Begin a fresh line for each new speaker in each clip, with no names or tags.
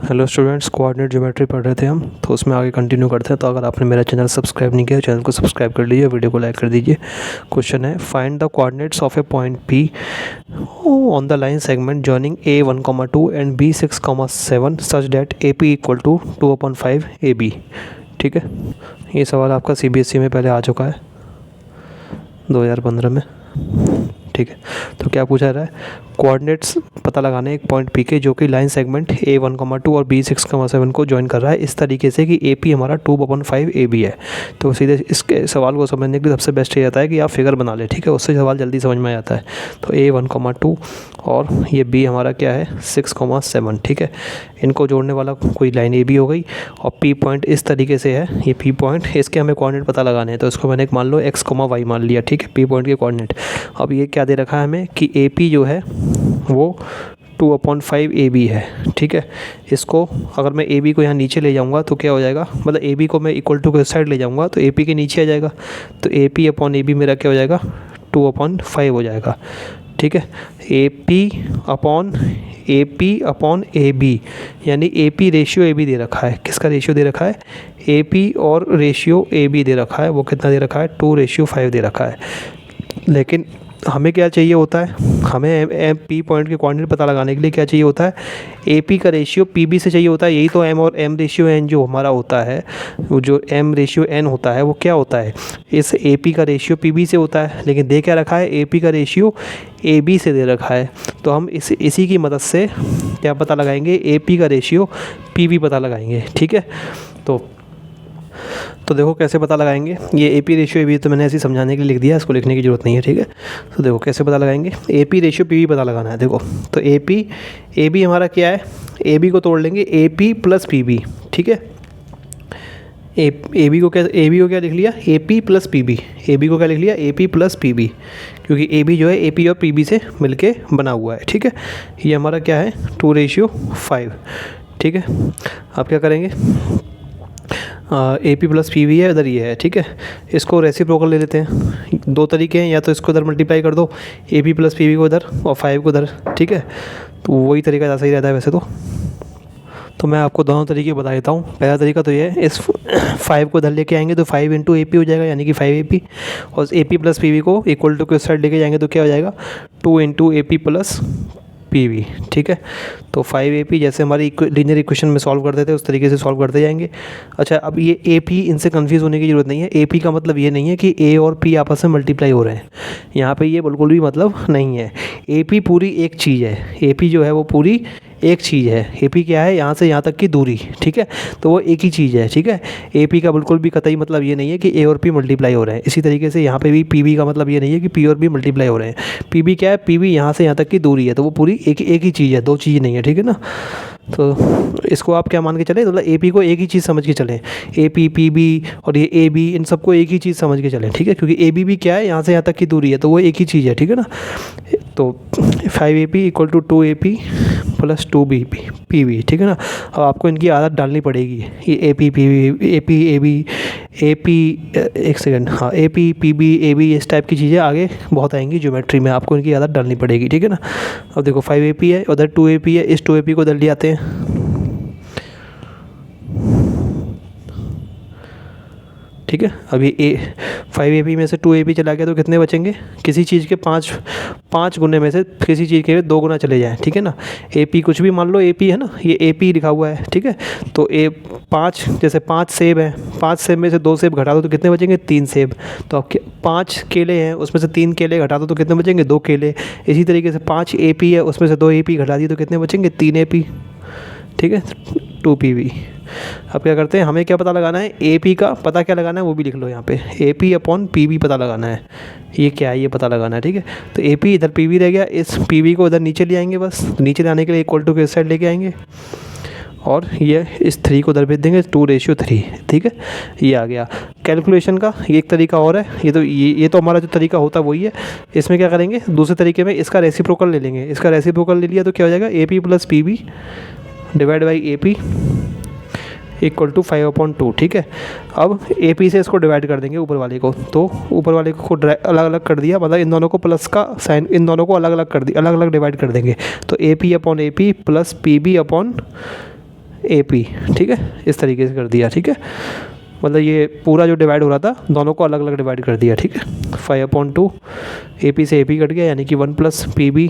Hello students, coordinate geometry पढ़ रहे थे हम, तो उसमें आगे कंटिन्यू करते हैं। तो अगर आपने मेरा चैनल सब्सक्राइब नहीं किया, चैनल को सब्सक्राइब कर लीजिए, वीडियो को लाइक कर दीजिए। क्वेश्चन है, find the coordinates of a point P on the line segment joining A1,2 and B6,7 such that AP equal to 2/5 AB। ठीक है, ये सवाल आपका CBSE में पहले आ चुका है 2015 में। ठीक है, तो क्या पूछा रहा है, कोऑर्डिनेट्स पता लगाने एक पॉइंट पी के जो कि लाइन सेगमेंट A1,2 और B6,7 को ज्वाइन कर रहा है इस तरीके से कि AP हमारा 2/5 AB है। तो सीधे इसके सवाल को समझने के लिए सबसे बेस्ट ये आता है कि आप फिगर बना लें। ठीक है, उससे सवाल जल्दी समझ में आता है। तो A1,2 और ये B हमारा क्या है 6,7। ठीक है, इनको जोड़ने वाला कोई लाइन AB हो गई और P पॉइंट इस तरीके से है, ये P पॉइंट, इसके हमें कोऑर्डिनेट पता लगाने हैं। तो इसको मैंने एक मान लो X, Y मान लिया। ठीक है, P पॉइंट के कोऑर्डिनेट। अब ये क्या दे रखा है हमें कि AP जो है वो 2/5 AB है। ठीक है, इसको अगर मैं AB को यहाँ नीचे ले जाऊँगा तो क्या हो जाएगा, मतलब AB को मैं इक्वल टू के साइड ले जाऊँगा तो AP के नीचे आ जाएगा। तो AP/AB मेरा क्या हो जाएगा 2/5 हो जाएगा। ठीक है, AP/AB यानी AP रेशियो AB दे रखा है। किसका रेशियो दे रखा है, AP और रेशियो AB दे रखा है। वो कितना दे रखा है 2:5 दे रखा है। लेकिन हमें क्या चाहिए होता है, हमें P पॉइंट के कोऑर्डिनेट पता लगाने के लिए क्या चाहिए होता है, AP का रेशियो PB से चाहिए होता है। यही तो M और M रेशियो N जो हमारा होता है, वो जो M रेशियो N होता है वो क्या होता है, इस AP का रेशियो PB से होता है। लेकिन दे क्या रखा है, AP का रेशियो AB से दे रखा है। तो हम इसी की मदद से क्या पता लगाएंगे, AP का रेशियो PB पता लगाएंगे। ठीक है, तो देखो कैसे पता लगाएंगे। ये AP रेशियो AB तो मैंने ऐसे समझाने के लिए लिख दिया, इसको लिखने की ज़रूरत नहीं है। ठीक है, तो देखो कैसे पता लगाएंगे, AP रेशियो PB पता लगाना है। देखो तो AB हमारा क्या है, AB को तोड़ लेंगे AP प्लस PB। ठीक है, AB को क्या लिख लिया, AP प्लस PB। AB को क्या लिख लिया, AP प्लस PB, क्योंकि AB जो है AP और PB से मिलके बना हुआ है। ठीक है, ये हमारा क्या है 2:5। ठीक है, अब क्या करेंगे, AP प्लस PB है, इधर ये है। ठीक है, इसको रेसिप्रोकल ले लेते हैं। दो तरीके हैं, या तो इसको इधर मल्टीप्लाई कर दो AP प्लस PB को इधर और 5 को इधर। ठीक है, तो वही तरीका ज़्यादा सही रहता है वैसे तो मैं आपको दोनों तरीके बता देता हूँ। पहला तरीका तो ये है, इस 5 को इधर लेके आएंगे तो 5 × AP हो जाएगा, यानी कि 5AP। और AP प्लस PB को इक्वल टू के साइड लेके जाएंगे तो क्या हो जाएगा 2 × AP प्लस PB। ठीक है, तो 5AP जैसे हमारी लीनियर इक्वेशन में सॉल्व करते थे उस तरीके से सॉल्व करते जाएंगे। अच्छा, अब ये AP, इनसे कंफ्यूज होने की ज़रूरत नहीं है। AP का मतलब ये नहीं है कि A और P आपस में मल्टीप्लाई हो रहे हैं, यहाँ पे ये बिल्कुल भी मतलब नहीं है। AP पूरी एक चीज़ है, AP जो है वो पूरी एक चीज़ है। AP क्या है, यहाँ से यहाँ तक की दूरी। ठीक है, तो वो एक ही चीज़ है। ठीक है, AP का बिल्कुल भी कतई मतलब ये नहीं है कि A और P मल्टीप्लाई हो रहे हैं। इसी तरीके से यहाँ पे भी PB का मतलब ये नहीं है कि P और B मल्टीप्लाई हो रहे हैं। PB क्या है, PB यहाँ से यहाँ तक की दूरी है, तो वो पूरी एक ही चीज़ है, दो चीज़ नहीं है। ठीक है ना, तो इसको आप क्या मान के चलें, मतलब AP को एक ही चीज़ समझ के चलें। AP, PB और ये AB, इन सबको एक ही चीज़ समझ के चलें। ठीक है, क्योंकि AB भी क्या है, यहाँ से यहाँ तक की दूरी है, तो वो एक ही चीज़ है। ठीक है ना, तो 5AP equal to 2AP plus 2PB। ठीक है ना, अब आपको इनकी आदत डालनी पड़ेगी। ये AP, PB, AP, एक सेकंड, हाँ, AP, PB, AB, इस टाइप की चीज़ें आगे बहुत आएंगी ज्योमेट्री में, आपको इनकी आदत डालनी पड़ेगी। ठीक है ना, अब देखो 5AP है, उधर 2AP है, इस 2AP को इधर ले आते हैं। ठीक है, अभी 5AP में से 2AP चला गया तो कितने बचेंगे, किसी चीज़ के 5 गुने में से किसी चीज़ के 2 गुना चले जाएँ। ठीक है ना, AP कुछ भी मान लो, AP है ना, ये AP लिखा हुआ है। ठीक है, तो 5, जैसे 5 सेब हैं, 5 सेब में से 2 सेब घटा दो तो कितने बचेंगे 3 सेब। तो अब 5 केले हैं, उसमें से 3 केले घटा दो तो कितने बचेंगे 2 केले। इसी तरीके से 5 AP है, उसमें से 2 AP घटा दिए तो कितने बचेंगे 3 AP। ठीक है, 2PB। अब क्या करते हैं, हमें क्या पता लगाना है, AP का पता क्या लगाना है वो भी लिख लो यहाँ पे, AP/PB पता लगाना है। ये क्या है, ये पता लगाना है। ठीक है, तो AP इधर PB रह गया, इस PB को इधर नीचे ले आएंगे, बस नीचे ले आने के लिए इक्वल टू के साइड लेके आएंगे और ये इस 3 को इधर भेज देंगे 2:3। ठीक है, ये आ गया। कैलकुलेशन का ये एक तरीका और है, ये तो हमारा जो तरीका होता है वही है। इसमें क्या करेंगे, दूसरे तरीके में इसका रेसिप्रोकल ले लेंगे। इसका रेसिप्रोकल ले लिया तो क्या हो जाएगा, AP plus PB divide by AP equal to 5/2। ठीक है, अब AP से इसको डिवाइड कर देंगे ऊपर वाले को, तो ऊपर वाले को अलग अलग कर दिया, मतलब इन दोनों को प्लस का साइन, इन दोनों को अलग अलग कर दिया, अलग अलग डिवाइड कर देंगे। तो AP/AP plus PB A P, ठीक है, इस तरीके से कर दिया, ठीक है। मतलब ये पूरा जो डिवाइड हो रहा था दोनों को अलग अलग डिवाइड कर दिया, ठीक है। 5/2 ए पी से ए पी कट गया, यानी कि 1 + PB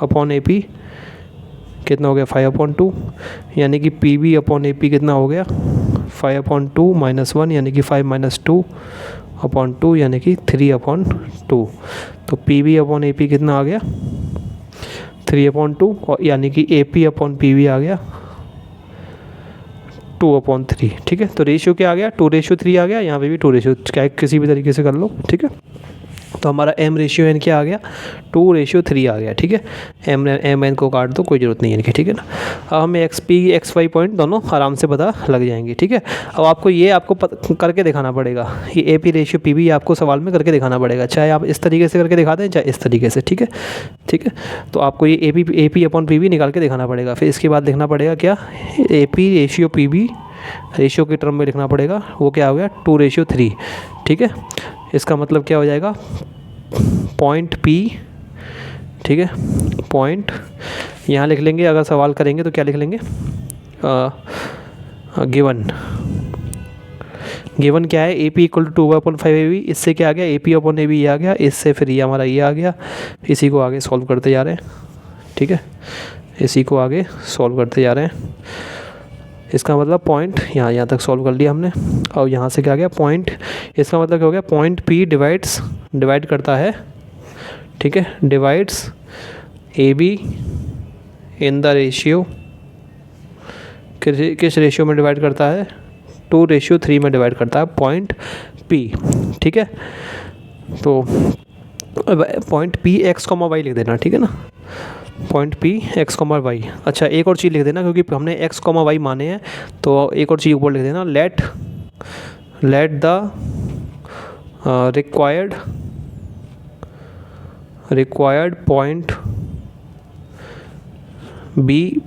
अपॉन ए पी कितना हो गया 5/2, यानी कि PB अपॉन ए पी कितना हो गया 5/2 -1, यानी कि 5 - 2/2, यानी कि 3/2। तो PB अपॉन ए पी कितना आ गया 3/2, और यानी कि AP अपॉन PB आ गया 2/3, ठीक है। तो रेशियो क्या आ गया 2:3 आ गया, यहाँ पे भी 2 क्या किसी भी तरीके से कर लो, ठीक है। तो हमारा M रेशियो N क्या आ गया 2:3 आ गया, ठीक है। M N को काट दो, कोई ज़रूरत नहीं है इनकी, ठीक है ना। अब हमें XP XY पॉइंट दोनों आराम से पता लग जाएंगे, ठीक है। अब आपको करके दिखाना पड़ेगा, ये AP रेशियो PB आपको सवाल में करके दिखाना पड़ेगा, चाहे आप इस तरीके से करके दिखा दें चाहे इस तरीके से, ठीक है, ठीक है। तो आपको ये AP अपॉन PB निकाल के दिखाना पड़ेगा। फिर इसके बाद लिखना पड़ेगा क्या AP रेशियो PB रेशियो के टर्म में लिखना पड़ेगा, वो क्या हो गया 2:3, ठीक है। इसका मतलब क्या हो जाएगा पॉइंट P, ठीक है, पॉइंट यहाँ लिख लेंगे। अगर सवाल करेंगे तो क्या लिख लेंगे गिवन क्या है AP = 2/5 AB, इससे क्या आ गया AP अपॉन AB ये आ गया, इससे फिर ये हमारा ये आ गया। इसी को आगे सॉल्व करते जा रहे हैं, ठीक है, इसी को आगे सॉल्व करते जा रहे हैं। इसका मतलब पॉइंट यहाँ तक सॉल्व कर लिया हमने, और यहाँ से क्या आ गया पॉइंट, इसका मतलब क्या हो गया पॉइंट P डिवाइड करता है, ठीक है, divides AB in the ratio, किस रेशियो में डिवाइड करता है 2:3 में डिवाइड करता है पॉइंट P, ठीक है। तो पॉइंट P x, y लिख देना, ठीक है ना, पॉइंट P x, y। अच्छा एक और चीज़ लिख देना, क्योंकि हमने x, y माने हैं, तो एक और चीज़ ऊपर लिख देना, let the required point be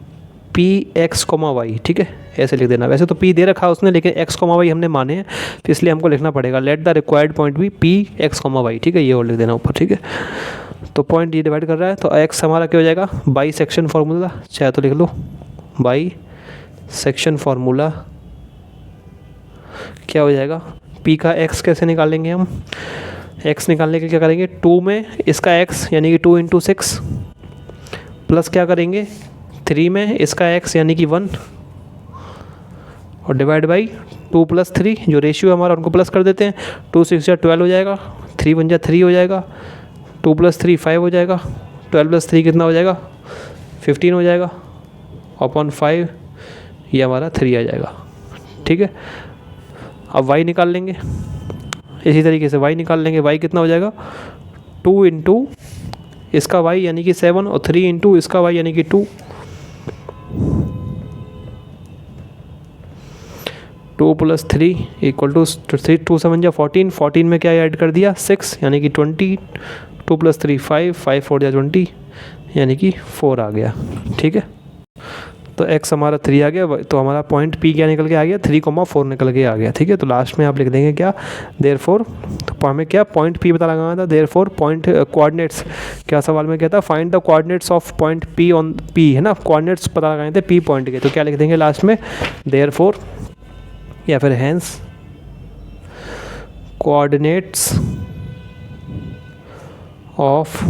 P x, y, ठीक है, ऐसे लिख देना। वैसे तो P दे रखा है उसने, लेकिन x, y हमने माने हैं, तो इसलिए हमको लिखना पड़ेगा let the required point be P x, y, ठीक है, ये और लिख देना ऊपर, ठीक है। तो पॉइंट ये डिवाइड कर रहा है, तो x हमारा क्या हो जाएगा बाई सेक्शन फार्मूला, चाहे तो लिख लो बाई सेक्शन फार्मूला क्या हो जाएगा P का x कैसे निकालेंगे हम, x निकालने के लिए क्या करेंगे 2 में इसका x यानी कि 2 × 6 प्लस क्या करेंगे 3 में इसका x यानी कि 1 और डिवाइड बाई 2 + 3 जो रेशियो हमारा उनको प्लस कर देते हैं। 2 × 6 = 12 हो जाएगा, 3 × 1 = 3 हो जाएगा, 2 + 3 5 हो जाएगा, 12 + 3 कितना हो जाएगा 15 हो जाएगा, अपॉन 5 ये हमारा 3 आ जाएगा, ठीक है। अब y निकाल लेंगे, इसी तरीके से y निकाल लेंगे। y कितना हो जाएगा 2 × इसका y यानी कि 7 और 3 × इसका y यानी कि 2, 2 + 3 = 3, 2 × 7 = 14, 14 में क्या ऐड कर दिया 6 यानी कि 20, 2 + 3 5, 5 × 4 = 20 यानी कि 4 आ गया, ठीक है। तो x हमारा 3 आ गया, तो हमारा पॉइंट P क्या निकल के आ गया 3,4 निकल के आ गया, ठीक है। तो लास्ट में आप लिख देंगे क्या देयरफॉर, तो हमें क्या पॉइंट P पता लगाना था, देयरफॉर पॉइंट कोऑर्डिनेट्स, क्या सवाल में क्या था find the coordinates of point P on P, है ना, कोऑर्डिनेट्स पता लगाए थे P पॉइंट के। तो क्या लिख देंगे लास्ट में देयरफॉर या फिर hence coordinates of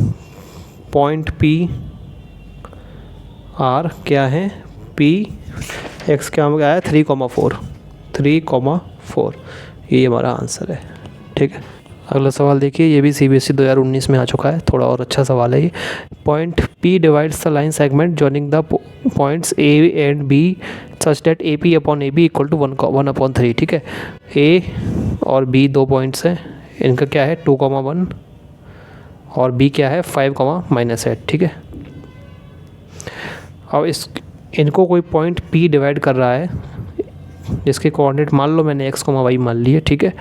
point P are क्या है P x क्या हो गया 3,4, 3,4 ये हमारा आंसर है, ठीक है। अगला सवाल देखिए, ये भी CBSE 2019 में आ चुका है, थोड़ा और अच्छा सवाल है ये। Point P divides the line segment joining the points A and B such that AP upon AB = 1/3, ठीक है। A और B दो पॉइंट्स हैं, इनका क्या है 2,1 और B क्या है 5,-8, ठीक है। अब इनको कोई पॉइंट P डिवाइड कर रहा है, जिसके कोऑर्डिनेट मान लो मैंने x, y मान लिए, ठीक है।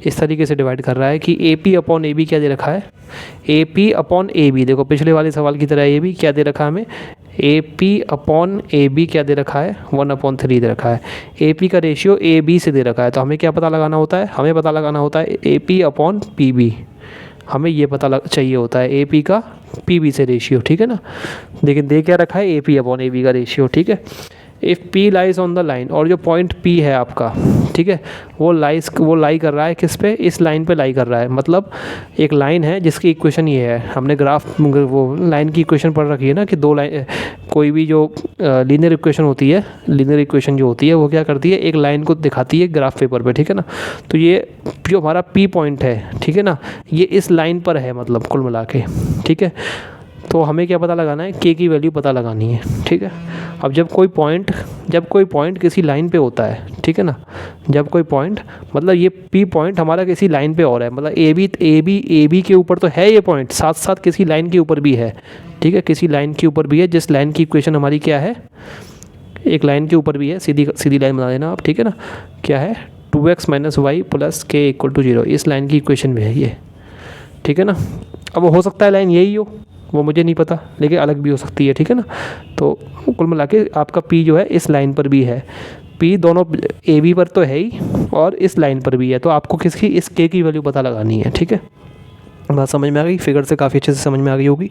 इस तरीके से डिवाइड कर रहा है कि AP अपॉन AB क्या दे रखा है AP अपॉन AB, देखो पिछले वाले सवाल की तरह ये भी क्या दे रखा है हमें AP अपॉन AB क्या दे रखा है 1/3 दे रखा है। AP का रेशियो AB से दे रखा है, तो हमें क्या पता लगाना होता है, हमें पता लगाना होता है AP अपॉन PB, हमें ये पता चाहिए होता है AP का PB से रेशियो, ठीक है ना। लेकिन दे क्या रखा है AP अपॉन AB का रेशियो, ठीक है। If P lies on the line, और जो पॉइंट P है आपका, ठीक है, वो लाई कर रहा है किस पे, इस लाइन पे लाई कर रहा है। मतलब एक लाइन है जिसकी इक्वेशन ये है, हमने ग्राफ वो लाइन की इक्वेशन पढ़ रखी है ना कि दो लाइन, कोई भी जो लीनियर इक्वेशन होती है, लीनियर इक्वेशन जो होती है वो क्या करती है, एक लाइन को दिखाती है ग्राफ पेपर पे, ठीक है ना। तो ये जो हमारा P पॉइंट है, ठीक है ना, ये इस लाइन पर है, मतलब कुल मिला के, ठीक है। तो हमें क्या पता लगाना है, K की वैल्यू पता लगानी है, ठीक है। अब जब कोई पॉइंट किसी लाइन पे होता है, ठीक है ना, जब कोई पॉइंट, मतलब ये P पॉइंट हमारा किसी लाइन पे और है, मतलब ए बी के ऊपर तो है ये पॉइंट, साथ साथ किसी लाइन के ऊपर भी है, ठीक है, किसी लाइन के ऊपर भी है, जिस लाइन की इक्वेशन हमारी क्या है, एक लाइन के ऊपर भी है, सीधी लाइन बना देना आप, ठीक है ना। क्या है, 2x - y + k = 0, इस लाइन की इक्वेशन में है ये, ठीक है ना। अब हो सकता है लाइन यही हो, वो मुझे नहीं पता, लेकिन अलग भी हो सकती है, ठीक है ना। तो कुल मिला के आपका P जो है इस लाइन पर भी है, P दोनों ए बी पर तो है ही और इस लाइन पर भी है, तो आपको किसकी, इस K की वैल्यू पता लगानी है, ठीक है। बात समझ में आ गई, फिगर से काफ़ी अच्छे से समझ में आ गई होगी।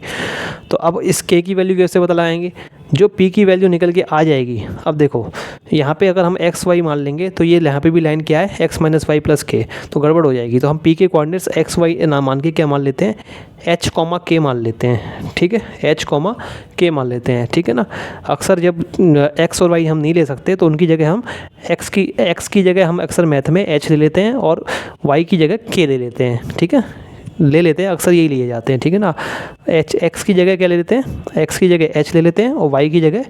तो अब इस K की वैल्यू कैसे पता लगाएंगे, जो P की वैल्यू निकल के आ जाएगी। अब देखो यहाँ पे अगर हम x y मान लेंगे तो ये यहाँ पे भी लाइन क्या है, x - y + k, तो गड़बड़ हो जाएगी। तो हम P के कोऑर्डिनेट्स x y ना मान के क्या मान लेते हैं, h, k मान लेते हैं, ठीक है, h, k मान लेते हैं, ठीक है ना। अक्सर जब x और y हम नहीं ले सकते तो उनकी जगह हम x की जगह हम अक्सर मैथ में h ले लेते हैं और y की जगह k ले लेते हैं, ठीक है, ले लेते हैं, अक्सर यही लिए जाते हैं, ठीक है ना। x की जगह क्या ले लेते हैं, x की जगह h ले लेते हैं और y की जगह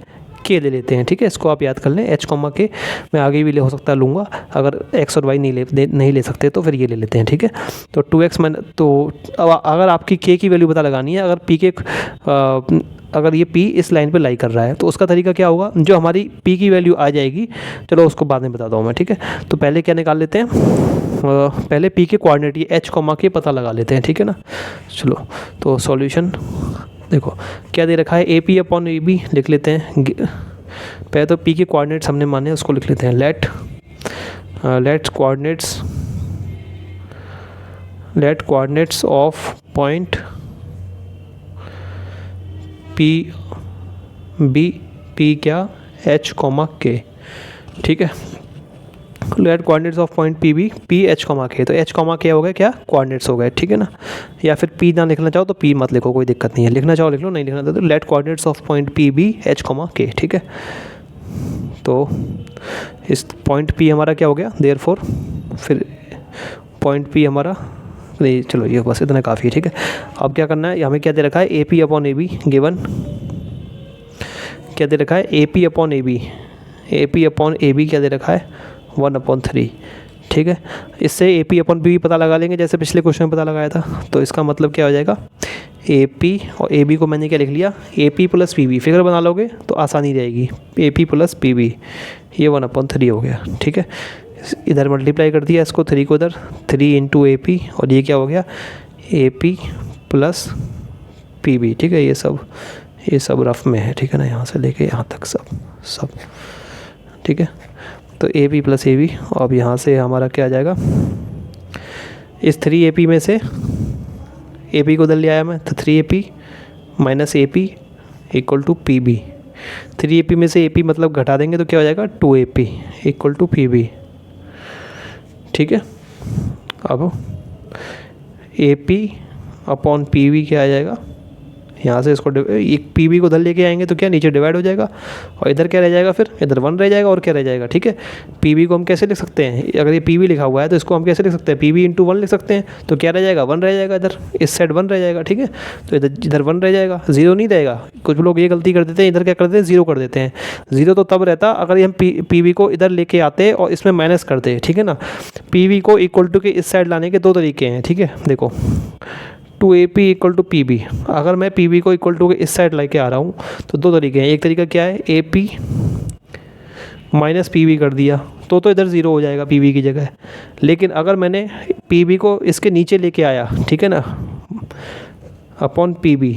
k ले लेते हैं, ठीक है। इसको आप याद कर लें, h, k मैं आगे भी हो सकता है लूँगा, अगर x और y नहीं ले सकते तो फिर ये ले लेते हैं, ठीक है। तो 2x तो अगर आपकी k की वैल्यू पता लगानी है, अगर ये P इस लाइन पे लाई कर रहा है तो उसका तरीका क्या होगा, जो हमारी P की वैल्यू आ जाएगी, चलो उसको बाद में बताता हूँ मैं, ठीक है। तो पहले क्या निकाल लेते हैं, पहले P के कोऑर्डिनेट ये h, k पता लगा लेते हैं, ठीक है ना। चलो तो सॉल्यूशन देखो क्या दे रखा है, AP/AB लिख लेते हैं। पहले तो P के कोऑर्डिनेट्स हमने माने, उसको लिख लेते हैं, let coordinates of point P क्या, h, k, ठीक है। Let coordinates of point P, h, k, तो h, k हो गए क्या, कोऑर्डिनेट्स हो गए, ठीक है ना। या फिर P ना लिखना चाहो तो P मत लिखो, कोई दिक्कत नहीं है, लिखना चाहो लिख लो, नहीं लिखना तो let coordinates of point P, h, k, ठीक है। तो इस पॉइंट P हमारा क्या हो गया, देयरफॉर फिर पॉइंट P हमारा नहीं, चलो ये बस इतना काफ़ी है, ठीक है। अब क्या करना है, हमें क्या दे रखा है, AP/AB गिवन, क्या दे रखा है, AP/AB क्या दे रखा है, 1/3, ठीक है। इससे AP/B पता लगा लेंगे जैसे पिछले क्वेश्चन में पता लगाया था। तो इसका मतलब क्या हो जाएगा, AP और AB को मैंने क्या लिख लिया, AP + PB, फिगर बना लोगे तो आसानी रहेगी, AP + PB, ये 1/3 हो गया, ठीक है। इधर मल्टीप्लाई कर दिया इसको, 3 को इधर, 3 × AP, और ये क्या हो गया, AP + PB, ठीक है। ये सब रफ में है, ठीक है ना, यहाँ से लेके यहाँ तक सब ठीक है। तो AP + AB, अब यहाँ से हमारा क्या आ जाएगा, इस 3AP में से AP को उधर ले आया मैं, तो 3AP - AP = PB, 3AP में से AP मतलब घटा देंगे तो क्या हो जाएगा, 2AP = PB, ठीक है। अब AP/PB क्या आ जाएगा, यहाँ से इसको एक PB को उधर लेके आएंगे तो क्या नीचे डिवाइड हो जाएगा, और इधर क्या रह जाएगा, फिर इधर 1 रह जाएगा, और क्या रह जाएगा, ठीक है। PB को हम कैसे लिख सकते हैं, अगर ये PB लिखा हुआ है तो इसको हम कैसे लिख सकते हैं, PB × 1 लिख सकते हैं, तो क्या रह जाएगा, 1 रह जाएगा, इधर इस साइड 1 रह जाएगा, ठीक है। तो इधर 1 रह जाएगा, 0 नहीं रहेगा। कुछ लोग ये गलती कर देते हैं, इधर क्या करते हैं, 0 कर देते हैं। 0 तो तब रहता अगर हम PB को इधर लेके आते और इसमें माइनस करते, ठीक है ना। PB को = के इस साइड लाने के 2 तरीके हैं, ठीक है। देखो 2AP = PB, अगर मैं PB को = के इस साइड लेके आ रहा हूँ तो 2 तरीके हैं। एक तरीका क्या है, AP - PB कर दिया तो इधर 0 हो जाएगा PB की जगह। लेकिन अगर मैंने PB को इसके नीचे लेके आया, ठीक है ना, /PB,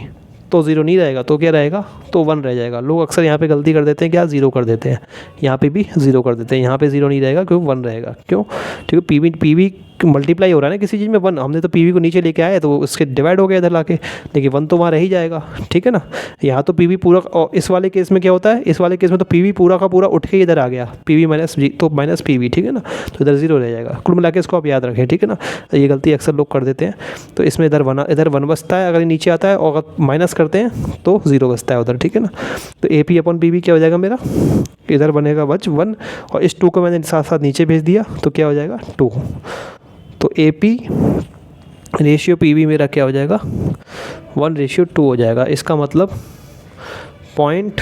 तो 0 नहीं रहेगा, तो क्या रहेगा, तो 1 रह जाएगा। लोग अक्सर यहाँ पे गलती कर देते हैं, क्या 0 कर देते हैं, यहाँ पे भी 0 कर देते हैं, यहाँ पे 0 नहीं रहेगा क्यों, 1 रहेगा, क्यों, ठीक है। PB मल्टीप्लाई हो रहा है ना किसी चीज़ में 1, हमने तो पी वी को नीचे लेके आए तो उसके डिवाइड हो गया इधर लाके, लेकिन 1 तो वहाँ रह ही जाएगा, ठीक है ना। यहाँ तो पी वी पूरा, और इस वाले केस में क्या होता है, इस वाले केस में तो पी वी पूरा का पूरा उठ के इधर आ गया, पी वी माइनस जी तो माइनस पी वी, ठीक है ना, तो इधर 0 रह जाएगा। कुल मिला के इसको आप याद रखें, ठीक है ना। ये गलती अक्सर लोग कर देते हैं, तो इसमें इधर 1 बचता है, अगर नीचे आता है, और अगर माइनस करते हैं तो 0 बचता है उधर, ठीक है ना। तो A P upon P V क्या हो जाएगा मेरा, इधर बनेगा बच 1, और इस 2 को मैंने साथ साथ नीचे भेज दिया तो क्या हो जाएगा 2। तो A P ratio P V मेरा क्या हो जाएगा 1:2 हो जाएगा। इसका मतलब पॉइंट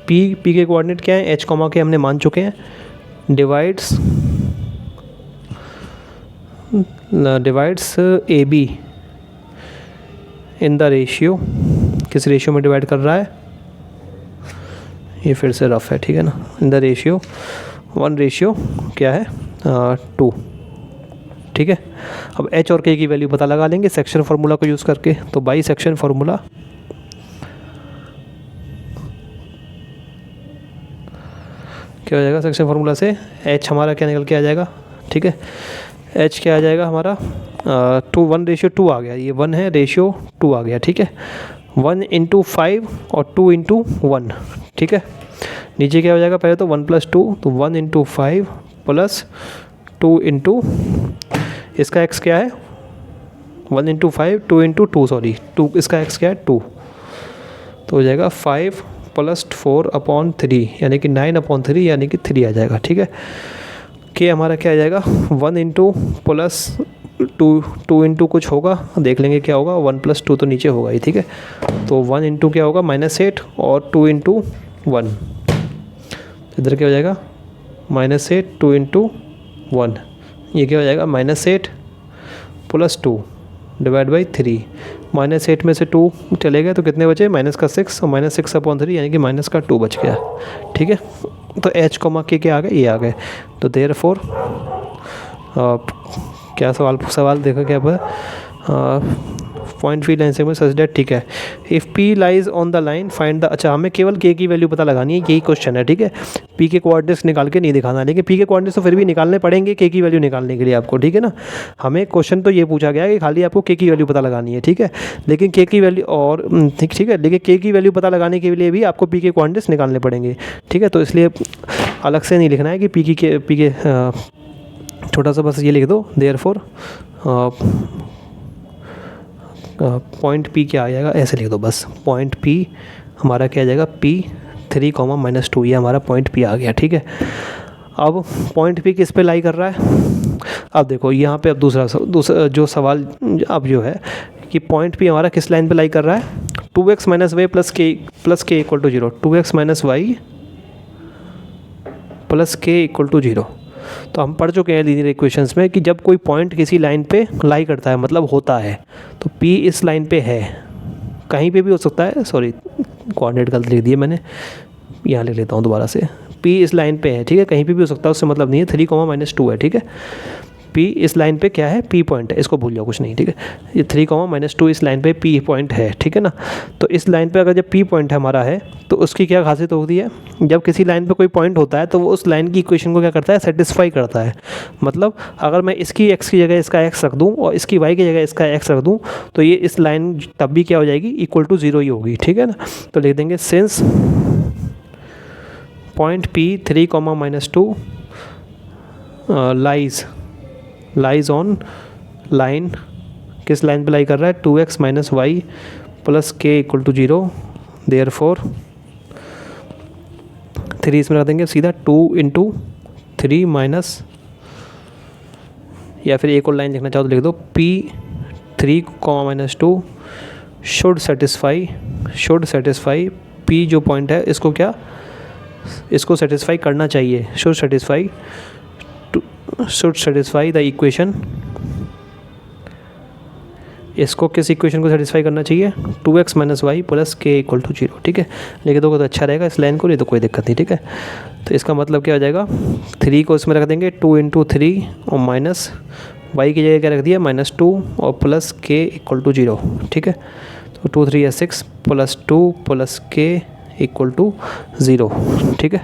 पी के कोऑर्डिनेट क्या है, एच कॉमा के हमने मान चुके हैं, divides A be in the ratio, किस रेशियो में डिवाइड कर रहा है, ये फिर से रफ है, ठीक है ना, इन द रेशियो 1:2 क्या है 2, ठीक है। अब एच और के की वैल्यू पता लगा लेंगे सेक्शन फार्मूला को यूज़ करके। तो बाई सेक्शन फार्मूला क्या हो जाएगा, सेक्शन फार्मूला से एच हमारा क्या निकल के आ जाएगा, ठीक है। एच क्या आ जाएगा हमारा 1:2 आ गया, ये 1 है, रेशियो 2 आ गया, ठीक है। 1 × 5 और 2 × 1, ठीक है। नीचे क्या हो जाएगा, पहले तो 1 + 2, तो 1 × 5 + 2 × इसका x क्या है 1 × 5, 2 × 2 सॉरी 2, इसका x क्या है 2, तो हो जाएगा 5 + 4/3 यानी कि 9/3 यानी कि 3 आ जाएगा, ठीक है। के हमारा क्या आ जाएगा 1 + +2 × कुछ होगा, देख लेंगे क्या होगा, 1 + 2 तो नीचे होगा ही, ठीक है। तो 1 × क्या होगा -8 और 2 × 1, इधर क्या हो जाएगा -8 2 × 1, ये क्या हो जाएगा -8 + 2 / 3, -8 में से 2 चले गए तो कितने बचे, -6 और -6/3 यानी कि -2 बच गया, ठीक है। तो एच कॉमा के आ गए, ये आ गए। तो देयरफॉर क्या सवाल देखो क्या पर पॉइंट फी लाइन से में सच डेट, ठीक है। If P lies on the line find the, अच्छा हमें केवल के की वैल्यू पता लगानी है, यही क्वेश्चन है, ठीक है। पी के कोऑर्डिनेट्स निकाल के नहीं दिखाना, लेकिन पी के कोऑर्डिनेट्स तो फिर भी निकालने पड़ेंगे के की वैल्यू निकालने के लिए आपको, ठीक है ना। हमें क्वेश्चन तो ये पूछा गया है कि खाली आपको के की वैल्यू पता लगानी है, ठीक है। लेकिन के की वैल्यू और ठीक है, लेकिन के की वैल्यू पता लगाने के लिए भी आपको पी के कोऑर्डिनेट्स निकालने पड़ेंगे, ठीक है। तो इसलिए अलग से नहीं लिखना है कि पी के छोटा सा बस ये लिख दो, देयरफॉर पॉइंट पी क्या आ जाएगा, ऐसे लिख दो बस, पॉइंट पी हमारा क्या आ जाएगा P3, -2, ये हमारा पॉइंट पी आ गया, ठीक है। अब पॉइंट पी किस पे लाई कर रहा है, अब देखो यहाँ पे अब दूसरा जो सवाल अब जो है कि पॉइंट पी हमारा किस लाइन पे लाई कर रहा है, 2x - y + k = 0, 2x - y + k = 0। तो हम पढ़ चुके हैं लीनियर इक्वेशंस में कि जब कोई पॉइंट किसी लाइन पे लाई करता है मतलब होता है, तो P इस लाइन पे है, कहीं पे भी हो सकता है, सॉरी कोऑर्डिनेट गलत लिख दिए मैंने, यहाँ लिख लेता हूँ दोबारा से, P इस लाइन पे है, ठीक है, कहीं पे भी हो सकता है, उससे मतलब नहीं है, 3, -2 है, ठीक है। P इस लाइन पे क्या है, P पॉइंट है, इसको भूल जाओ कुछ नहीं, ठीक है। ये 3, -2 इस लाइन पे P पॉइंट है, ठीक है ना। तो इस लाइन पे अगर जब P पॉइंट हमारा है तो उसकी क्या खासियत होती है, जब किसी लाइन पे कोई पॉइंट होता है तो वो उस लाइन की इक्वेशन को क्या करता है, सेटिस्फाई करता है। मतलब अगर मैं इसकी x की जगह इसका x रख दूँ और इसकी y की जगह इसका x रख दूँ तो ये इस लाइन तब भी क्या हो जाएगी, = 0 ही होगी, ठीक है ना। तो लिख देंगे since point P 3, -2 lies on line, किस लाइन पे लाई कर रहा है, 2x - y + k = 0, देयरफॉर 3 इसमें रख देंगे सीधा, 2 × 3 माइनस, या फिर एक और लाइन लिखना चाहो तो लिख दो, P3, -2 शुड सेटिस्फाई P जो पॉइंट है इसको क्या, इसको सेटिस्फाई करना चाहिए, शुड सेटिस्फाई द इक्वेशन, इसको किस इक्वेशन को सेटिस्फाई करना चाहिए, 2x - y + k = 0, ठीक है। लेकिन दोगे तो अच्छा रहेगा इस लाइन को, नहीं तो कोई दिक्कत नहीं, ठीक है। तो इसका मतलब क्या हो जाएगा, 3 को इसमें रख देंगे, 2 × 3 और माइनस y की जगह क्या रख दिया, -2 और + k = 0, ठीक है। तो 2 × 3 = 6 + 2 + k = 0, ठीक है।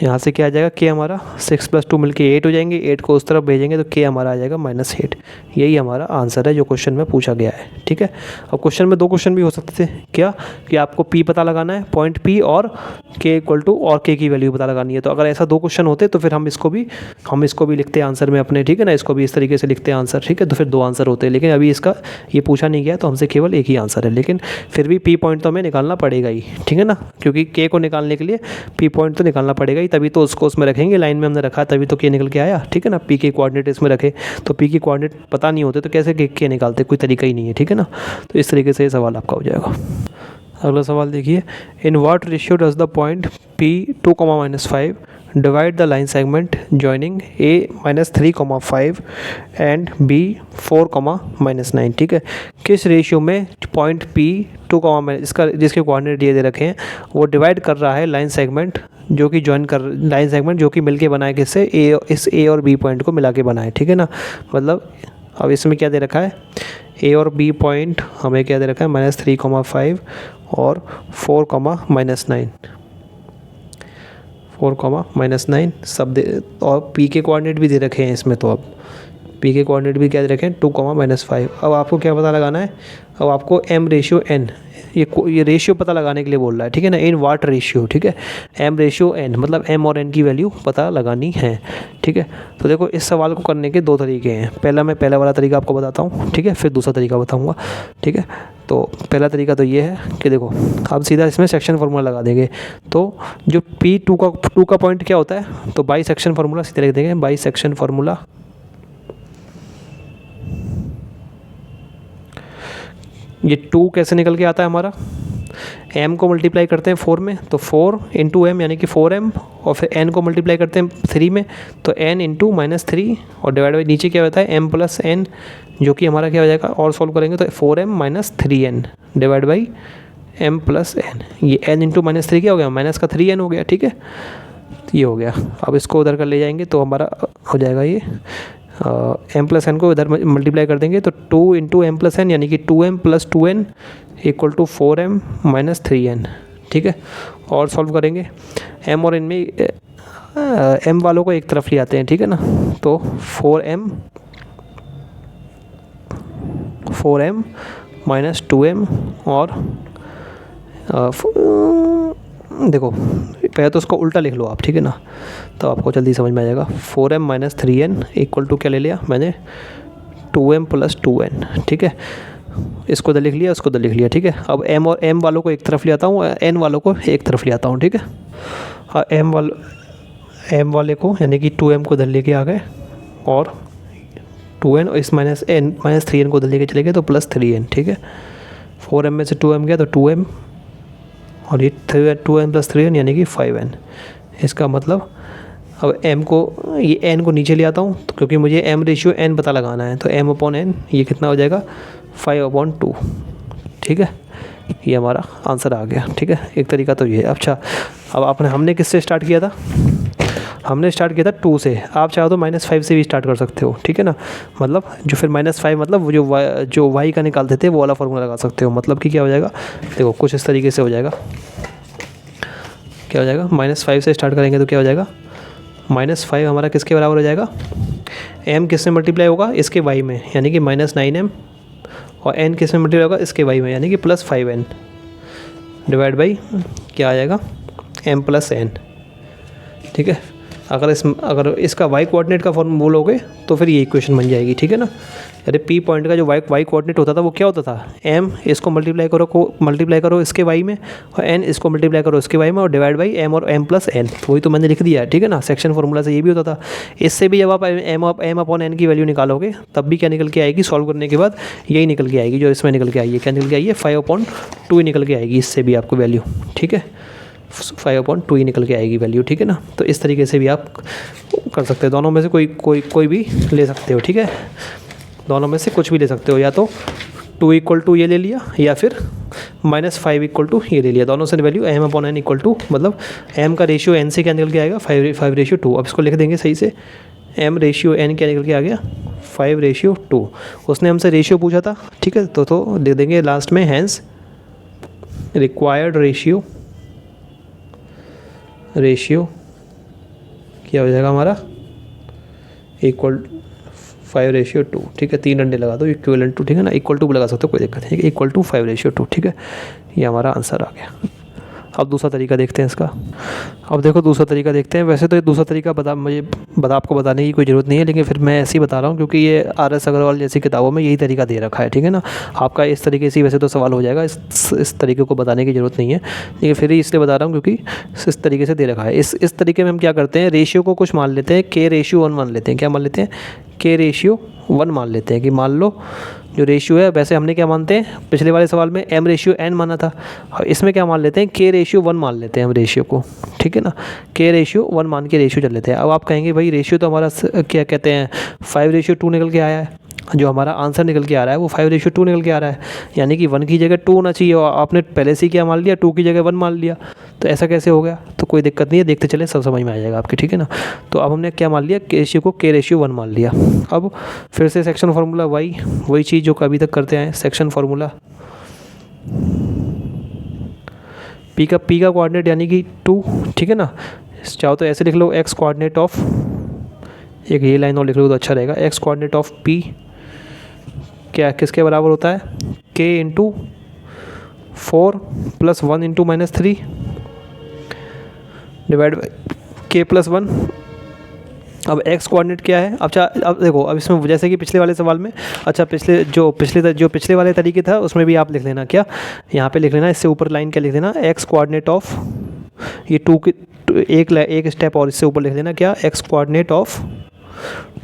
यहाँ से क्या आ जाएगा, के हमारा 6 + 2 मिलके 8 हो जाएंगे, 8 को उस तरफ भेजेंगे तो के हमारा आ जाएगा -8। यही हमारा आंसर है जो क्वेश्चन में पूछा गया है, ठीक है। अब क्वेश्चन में 2 क्वेश्चन भी हो सकते थे, क्या कि आपको पी पता लगाना है, पॉइंट पी, और के इक्वल टू और के की वैल्यू पता लगानी है। तो अगर ऐसा 2 क्वेश्चन होते तो फिर हम इसको भी लिखते हैं आंसर में अपने, ठीक है ना, इसको भी इस तरीके से लिखते हैं आंसर, ठीक है। तो फिर 2 आंसर होते हैं, लेकिन अभी इसका ये पूछा नहीं गया तो हमसे केवल एक ही आंसर है। लेकिन फिर भी पी पॉइंट तो हमें निकालना पड़ेगा ही, ठीक है ना, क्योंकि के को निकालने के लिए पी पॉइंट तो निकालना पड़ेगा ही, तभी तो उसको उसमें रखेंगे, लाइन में हमने रखा तभी तो के निकल के आया, ठीक है ना। पी के कोऑर्डिनेट इसमें रखे, तो पी की कोऑर्डिनेट पता नहीं होते तो कैसे के निकालते, कोई तरीका ही नहीं है, ठीक है ना। तो इस तरीके से ये सवाल आपका हो जाएगा। अगला सवाल देखिए, in what ratio does the point P 2, -5 divide the line segment joining A -3, 5 and B 4, -9, ठीक है। किस रेशियो में पॉइंट P 2, इसका जिसके कोऑर्डिनेट ये दे रखे हैं वो डिवाइड कर रहा है लाइन सेगमेंट जो कि लाइन सेगमेंट जो कि मिलके बनाए, किससे, इस A और B पॉइंट को मिला के बनाए, ठीक है ना। मतलब अब इसमें क्या दे रखा है, A और B पॉइंट हमें क्या दे रखा है, -3, 5 और 4, -9, 4, -9 सब दे, और P के कोऑर्डिनेट भी दे रखे हैं इसमें। तो अब P के कोऑर्डिनेट भी क्या दे रखे हैं, 2, -5। अब आपको क्या पता लगाना है, अब आपको M/N ये रेशियो पता लगाने के लिए बोल रहा है, ठीक है ना, इन वाट रेशियो, ठीक है। M/N मतलब M और N की वैल्यू पता लगानी है, ठीक है। तो देखो इस सवाल को करने के 2 तरीके हैं। मैं पहला वाला तरीका आपको बताता हूँ, ठीक है, फिर दूसरा तरीका बताऊँगा, ठीक है। तो पहला तरीका तो ये है कि देखो आप सीधा इसमें सेक्शन फार्मूला लगा देंगे। तो जो P2 का पॉइंट क्या होता है, तो बाई सेक्शन फार्मूला सीधे लिख देंगे, बाई सेक्शन फार्मूला। ये 2 कैसे निकल के आता है हमारा, m को मल्टीप्लाई करते हैं 4 में तो 4 × m यानी कि 4m, और फिर n को मल्टीप्लाई करते हैं 3 में तो n × -3, और डिवाइड बाई नीचे क्या होता है m + n, जो कि हमारा क्या हो जाएगा, और सॉल्व करेंगे तो 4m - 3n divide by m + n। ये n × -3 क्या हो गया, माइनस का 3n हो गया, ठीक है, ये हो गया। अब इसको उधर कर ले जाएंगे तो हमारा हो जाएगा ये m + n को इधर मल्टीप्लाई कर देंगे तो 2 × m + n यानी कि 2m + 2n = 4m - 3n, ठीक है। और सॉल्व करेंगे m और n में m वालों को एक तरफ ले आते हैं, ठीक है ना। तो 4m - 2m और देखो पहले तो उसको उल्टा लिख लो आप, ठीक है ना, तो आपको जल्दी समझ में आ जाएगा। 4m - 3n = क्या ले लिया मैंने, 2m + 2n, ठीक है। इसको इधर लिख लिया, उसको इधर लिख लिया, ठीक है। अब m और m वालों को एक तरफ ले आता हूँ, n वालों को एक तरफ ले आता हूँ, ठीक है। हाँ m वाले को यानी कि 2m को इधर लेके आ गए, और 2n और इस -3n को इधर लेके चले गए तो +3n, ठीक है। 4m में से 2m गया तो 2m, और ये 2n + 3n यानी कि 5n। इसका मतलब अब m को, ये n को नीचे ले आता हूँ तो क्योंकि मुझे M/N पता लगाना है, तो m/n ये कितना हो जाएगा, 5/2, ठीक है। ये हमारा आंसर आ गया, ठीक है। एक तरीका तो ये है। अच्छा, अब हमने किससे स्टार्ट किया था, हमने स्टार्ट किया था 2 से, आप चाहो तो -5 से भी स्टार्ट कर सकते हो, ठीक है ना। मतलब जो फिर -5 मतलब वो जो y का निकालते थे वो वाला फार्मूला लगा सकते हो। मतलब कि क्या हो जाएगा, देखो कुछ इस तरीके से हो जाएगा, क्या हो जाएगा, -5 से स्टार्ट करेंगे तो क्या हो जाएगा, -5 हमारा किसके बराबर हो जाएगा, m किस में मल्टीप्लाई होगा, इसके y में यानी कि -9m, और n किस में मल्टीप्लाई होगा, इसके y में यानी कि +5n डिवाइड बाई क्या आ जाएगा, m + n, ठीक है। अगर इसका y कोऑर्डिनेट का फॉर्म बोलोगे तो फिर ये इक्वेशन बन जाएगी, ठीक है ना। अरे P पॉइंट का जो y कोऑर्डिनेट होता था वो क्या होता था, m इसको मल्टीप्लाई करो इसके y में, और n इसको मल्टीप्लाई करो इसके y में, और डिवाइड बाई m और m + n। वही तो मैंने लिख दिया, ठीक है ना। सेक्शन फार्मूला से ये भी होता था। इससे भी जब आप m/n की वैल्यू निकालोगे तब भी क्या निकल के आएगी, सॉल्व करने के बाद यही निकल के आएगी जो इसमें निकल के आई है। क्या निकल के आई है, 5/2 निकल के आएगी इससे भी आपको वैल्यू, ठीक है। 5/2 ही निकल के आएगी वैल्यू, ठीक है ना। तो इस तरीके से भी आप कर सकते हो, दोनों में से कोई भी ले सकते हो, ठीक है। दोनों में से कुछ भी ले सकते हो, या तो 2 = ये ले लिया, या फिर -5 = ये ले लिया। दोनों से वैल्यू m/n = मतलब m का रेशियो n से क्या निकल के आएगा, 5/2। अब इसको लिख देंगे सही से, m/n क्या निकल के आ गया, 5/2। उसने हमसे रेशियो पूछा था, ठीक है, तो लिख देंगे लास्ट में, हैंस रिक्वायर्ड रेशियो क्या हो जाएगा हमारा इक्वल 5:2, ठीक है। 3 डंडे लगा दो इक्वलेंट टू, ठीक है ना, इक्वल टू लगा सकते हो, कोई दिक्कत नहीं, इक्वल टू 5:2, ठीक है। ये हमारा आंसर आ गया। अब दूसरा तरीका देखते हैं इसका। अब देखो दूसरा तरीका देखते हैं। वैसे तो ये दूसरा तरीका आपको बताने की कोई ज़रूरत नहीं है, लेकिन फिर मैं ऐसे ही बता रहा हूँ क्योंकि ये RS अग्रवाल जैसी किताबों में यही तरीका दे रखा है, ठीक है ना। आपका इस तरीके से वैसे तो सवाल हो जाएगा, इस तरीके को बताने की ज़रूरत नहीं है, लेकिन फिर ही इसलिए बता रहा हूँ क्योंकि इस तरीके से दे रखा है। इस तरीके में हम क्या करते हैं, रेशियो को कुछ मान लेते हैं, K/1 मान लेते हैं। क्या मान लेते हैं, K/1 मान लेते हैं कि मान लो जो रेशियो है, वैसे हमने क्या मानते हैं, पिछले वाले सवाल में M/N माना था, और इसमें क्या मान लेते हैं, K/1 मान लेते हैं हम रेशियो को, ठीक है ना। K/1 मान के रेशियो चल लेते हैं। अब आप कहेंगे भाई रेशियो तो हमारा क्या कहते हैं 5:2 निकल के आया है, जो हमारा आंसर निकल के आ रहा है वो 5:2 निकल के आ रहा है, यानी कि 1 की जगह 2 होना चाहिए, और आपने पहले से ही क्या मान लिया, 2 की जगह 1 मान लिया। तो ऐसा कैसे हो गया, तो कोई दिक्कत नहीं है, देखते चले सब समझ में आ जाएगा आपके, ठीक है ना। तो अब हमने क्या मान लिया, रेशियो को K/1 मान लिया। अब फिर से सेक्शन फार्मूला वही चीज़ जो अभी तक करते आए, सेक्शन फार्मूला P का कोऑर्डिनेट यानी कि 2, ठीक है ना। चाहो तो ऐसे लिख लो, x कोऑर्डिनेट ऑफ, एक ये लाइन और लिख लो तो अच्छा रहेगा, x कोऑर्डिनेट ऑफ P क्या किसके बराबर होता है, K × 4 + 1 × -3 डिवाइड बाई K + 1। अब x कोऑर्डिनेट क्या है, अब देखो, अब इसमें जैसे कि पिछले वाले सवाल में, अच्छा पिछले वाले तरीके था उसमें भी आप लिख लेना, क्या यहाँ पे लिख लेना, इससे ऊपर लाइन क्या लिख देना, x कोऑर्डिनेट ऑफ, ये 2 की एक स्टेप और इससे ऊपर लिख देना, क्या x कोऑर्डिनेट ऑफ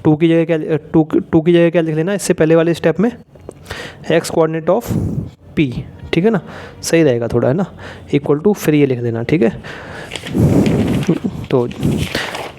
2 की जगह क्या 2 की जगह क्या लिख लेना, इससे पहले वाले स्टेप में x कोऑर्डिनेट ऑफ P, ठीक है ना, सही रहेगा थोड़ा, है ना, इक्वल टू फिर ये लिख देना, ठीक है। तो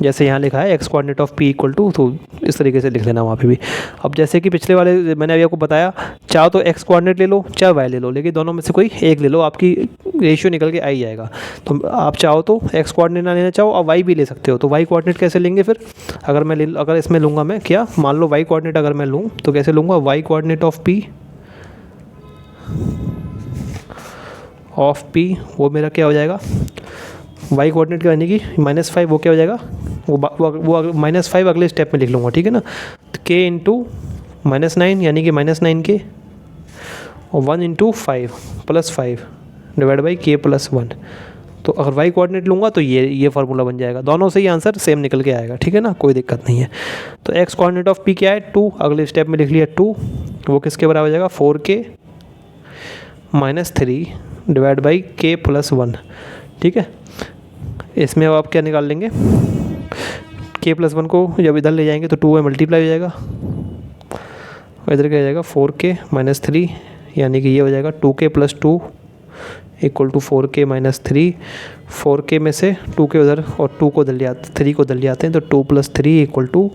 जैसे यहाँ लिखा है x coordinate of P equal to, तो इस तरीके से लिख लेना वहाँ पे भी। अब जैसे कि पिछले वाले मैंने अभी आपको बताया, चाहो तो x कोऑर्डिनेट ले लो चाहे y ले लो, लेकिन दोनों में से कोई एक ले लो, आपकी रेशियो निकल के आ ही जाएगा। तो आप चाहो तो x कोऑर्डिनेट ना लेना चाहो और y भी ले सकते हो। तो y कोऑर्डिनेट कैसे लेंगे फिर, अगर इसमें लूँगा मैं, क्या मान लो y कोऑर्डिनेट अगर मैं लूँ तो कैसे लूँगा, y कोऑर्डिनेट ऑफ P वो मेरा क्या हो जाएगा, y कोऑर्डिनेट यानी कि -5, वो क्या हो जाएगा, वो -5 अगले स्टेप में लिख लूँगा, ठीक है ना। तो K × -9 यानी कि -9K और 1 × 5 + 5 डिवाइड बाई K + 1। तो अगर y कोऑर्डिनेट लूँगा तो ये फार्मूला बन जाएगा, दोनों से ही आंसर सेम निकल के आएगा, ठीक है ना, कोई दिक्कत नहीं है। तो x कोऑर्डिनेट ऑफ P क्या है, 2, अगले स्टेप में लिख लिया 2, वो किसके बराबर हो जाएगा, 4K - 3 डिवाइड बाई K + 1, ठीक है। इसमें अब आप क्या निकाल लेंगे, K + 1 को जब इधर ले जाएंगे तो 2 में मल्टीप्लाई हो जाएगा, और इधर क्या हो जाएगा 4K - 3, यानी कि ये हो जाएगा 2K + 2 equal to 4K - 3। 4K में से 2K उधर और 2 को 3 को दल जाते हैं, तो 2 + 3 इक्वल टू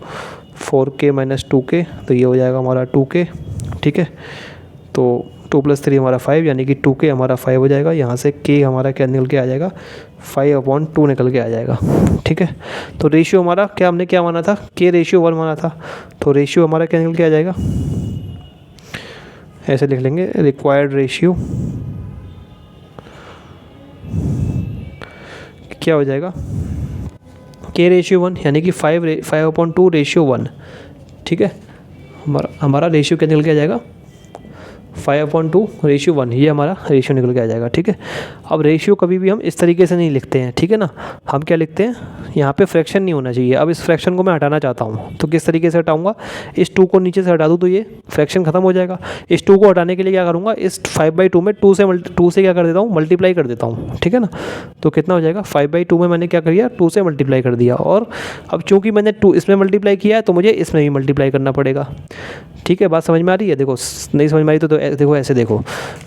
4K - 2K, तो ये हो जाएगा हमारा 2K, ठीक है। तो 2 + 3 हमारा 5, यानी कि 2K हमारा 5 हो जाएगा। यहाँ से K हमारा क्या निकल के आ जाएगा, 5/2 निकल के आ जाएगा, ठीक है। तो रेशियो हमारा हमने क्या माना था, K/1 माना था, तो रेशियो हमारा क्या निकल के आ जाएगा, ऐसे लिख लेंगे, रिक्वायर्ड रेशियो क्या हो जाएगा, K/1 यानी कि 5/2 ठीक है। हमारा रेशियो क्या निकल के आ जाएगा, 5/2 ये हमारा रेशियो निकल के आ जाएगा, ठीक है। अब रेशियो कभी भी हम इस तरीके से नहीं लिखते हैं, ठीक है ना, हम क्या लिखते हैं, यहाँ पे फ्रैक्शन नहीं होना चाहिए। अब इस फ्रैक्शन को मैं हटाना चाहता हूँ, तो किस तरीके से हटाऊँगा, इस 2 को नीचे से हटा दूँ तो ये फ्रैक्शन खत्म हो जाएगा। इस 2 को हटाने के लिए क्या करूँगा, इस 5/2 में 2 से क्या कर देता हूँ, मल्टीप्लाई कर देता हूँ, ठीक है ना। तो कितना हो जाएगा, 5/2 में मैंने क्या कर दिया, 2 से मल्टीप्लाई कर दिया, और अब चूँकि मैंने 2 इसमें मल्टीप्लाई किया है तो मुझे इसमें भी मल्टीप्लाई करना पड़ेगा, ठीक है। बात समझ में आ रही है, देखो नहीं समझ में आई तो देखो ऐसे देखो,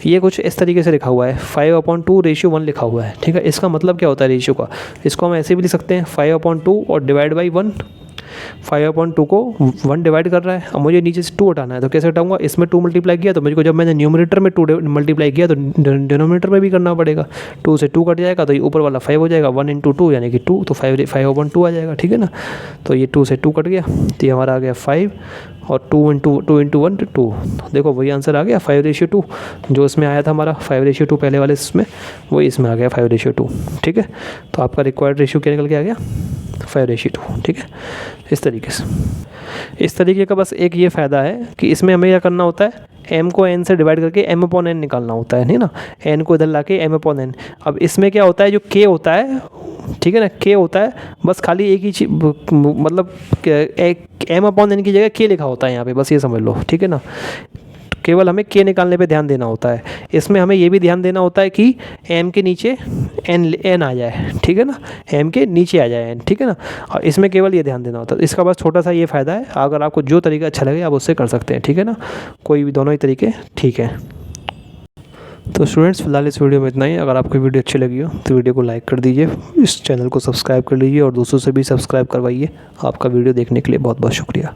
ये कुछ इस तरीके से लिखा हुआ है, 5/2 लिखा हुआ है, ठीक है। इसका मतलब क्या होता है रेशियो का, इसको हम ऐसे भी लिख सकते हैं 5/2 और डिवाइड बाई 1। 5/2 को 1 डिवाइड कर रहा है, अब मुझे नीचे से 2 हटाना है, तो कैसे हटाऊंगा, इसमें 2 मल्टीप्लाई किया तो मुझको जब मैंने न्यूमरेटर में 2 मल्टीप्लाई किया तो डिनोमिनेटर में भी करना पड़ेगा, 2 से 2 कट जाएगा तो ये ऊपर वाला 5 हो जाएगा, 1 × 2 यानी कि 2, तो 5/2 आ जाएगा, ठीक है ना। तो ये 2 से 2 कट गया, तो ये हमारा आ गया 5, और 2 × 1 2, देखो वही आंसर आ गया 5/2, जो इसमें आया था हमारा 5/2 पहले वाले इसमें, वही इसमें आ गया 5/2, ठीक है। तो आपका रिक्वायर्ड रेशियो क्या निकल के आ गया, 5:2, ठीक है, इस तरीके से। इस तरीके का बस एक ये फ़ायदा है कि इसमें हमें क्या करना होता है, m को n से डिवाइड करके m/n निकालना होता है, नहीं ना, n को इधर ला के m/n। अब इसमें क्या होता है, जो k होता है, ठीक है ना, k होता है, बस खाली एक ही चीज, मतलब m/n की जगह k लिखा होता है यहाँ पे, बस ये समझ लो, ठीक है ना। केवल हमें k निकालने पे ध्यान देना होता है। इसमें हमें ये भी ध्यान देना होता है कि m के नीचे n आ जाए, ठीक है ना, m के नीचे आ जाए n, ठीक है ना। और इसमें केवल ये ध्यान देना होता है। इसका बस छोटा सा ये फ़ायदा है, अगर आपको जो तरीका अच्छा लगे आप उससे कर सकते हैं, ठीक है ना, कोई भी दोनों ही तरीके ठीक है। तो स्टूडेंट्स, फिलहाल इस वीडियो में इतना ही। अगर आपको वीडियो अच्छी लगी हो तो वीडियो को लाइक कर दीजिए, इस चैनल को सब्सक्राइब कर लीजिए और दोस्तों से भी सब्सक्राइब करवाइए। आपका वीडियो देखने के लिए बहुत बहुत शुक्रिया।